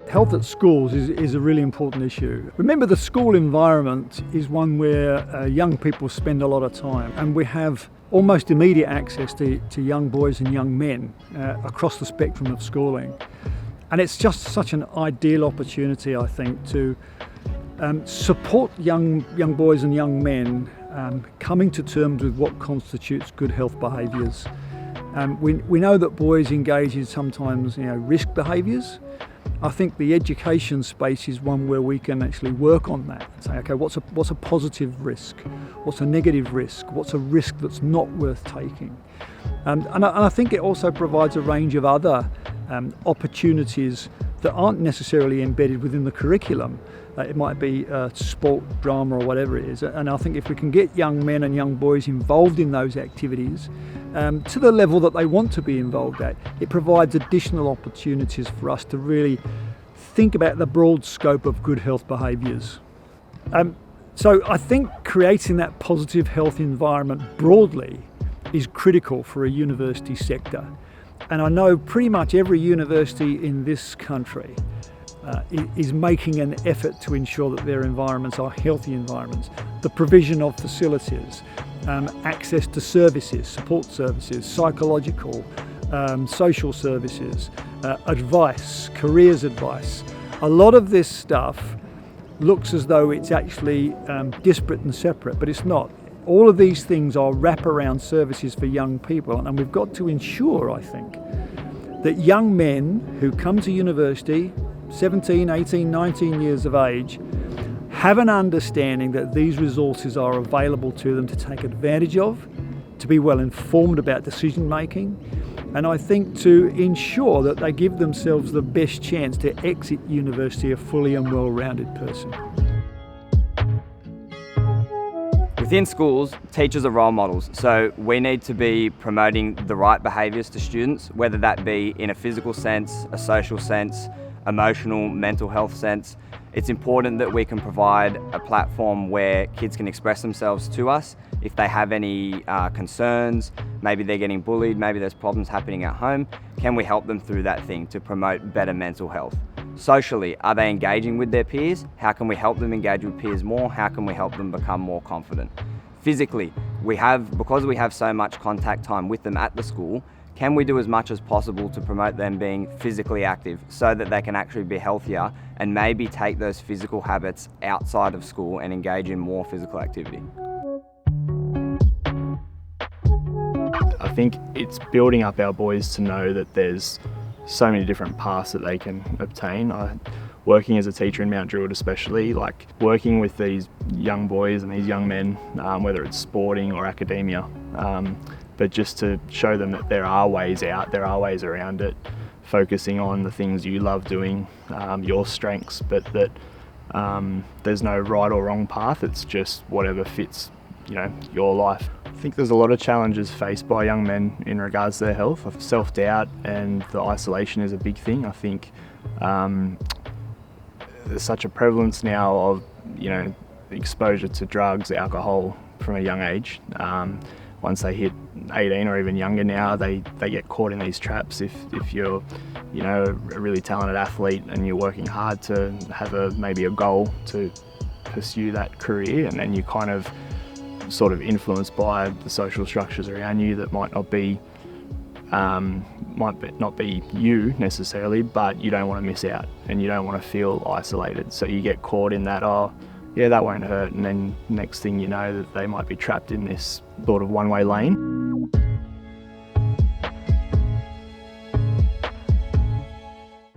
Health at schools is a really important issue. Remember, the school environment is one where young people spend a lot of time, and we have almost immediate access to young boys and young men across the spectrum of schooling. And it's just such an ideal opportunity, I think, to support young boys and young men coming to terms with what constitutes good health behaviours. We know that boys engage in sometimes risk behaviours. I think the education space is one where we can actually work on that and say, okay, what's a positive risk? What's a negative risk? What's a risk that's not worth taking? And I think it also provides a range of other opportunities that aren't necessarily embedded within the curriculum. It might be sport, drama, or whatever it is. And I think if we can get young men and young boys involved in those activities to the level that they want to be involved at, it provides additional opportunities for us to really think about the broad scope of good health behaviours. So I think creating that positive health environment broadly is critical for a university sector. And I know pretty much every university in this country is making an effort to ensure that their environments are healthy environments. The provision of facilities, access to services, support services, psychological, social services, advice, careers advice. A lot of this stuff looks as though it's actually disparate and separate, but it's not. All of these things are wraparound services for young people, and we've got to ensure, I think, that young men who come to university, 17, 18, 19 years of age, have an understanding that these resources are available to them to take advantage of, to be well informed about decision making, and I think to ensure that they give themselves the best chance to exit university a fully and well-rounded person. Within schools, teachers are role models, so we need to be promoting the right behaviours to students, whether that be in a physical sense, a social sense, emotional, mental health sense. It's important that we can provide a platform where kids can express themselves to us. If they have any concerns, maybe they're getting bullied, maybe there's problems happening at home, can we help them through that thing to promote better mental health? Socially, are they engaging with their peers? How can we help them engage with peers more? How can we help them become more confident? Physically, because we have so much contact time with them at the school, can we do as much as possible to promote them being physically active so that they can actually be healthier and maybe take those physical habits outside of school and engage in more physical activity? I think it's building up our boys to know that there's so many different paths that they can obtain. Working as a teacher in Mount Druitt especially, like working with these young boys and these young men, whether it's sporting or academia, but just to show them that there are ways out, there are ways around it, focusing on the things you love doing, your strengths, but that there's no right or wrong path, it's just whatever fits your life. I think there's a lot of challenges faced by young men in regards to their health. Self-doubt and the isolation is a big thing. I think there's such a prevalence now of exposure to drugs, alcohol from a young age. Once they hit 18 or even younger now, they get caught in these traps. If you're a really talented athlete and you're working hard to have maybe a goal to pursue that career, and then you kind of sort of influenced by the social structures around you that might not be you necessarily, but you don't want to miss out and you don't want to feel isolated. So you get caught in that, oh yeah, that won't hurt, and then next thing you know that they might be trapped in this sort of one-way lane.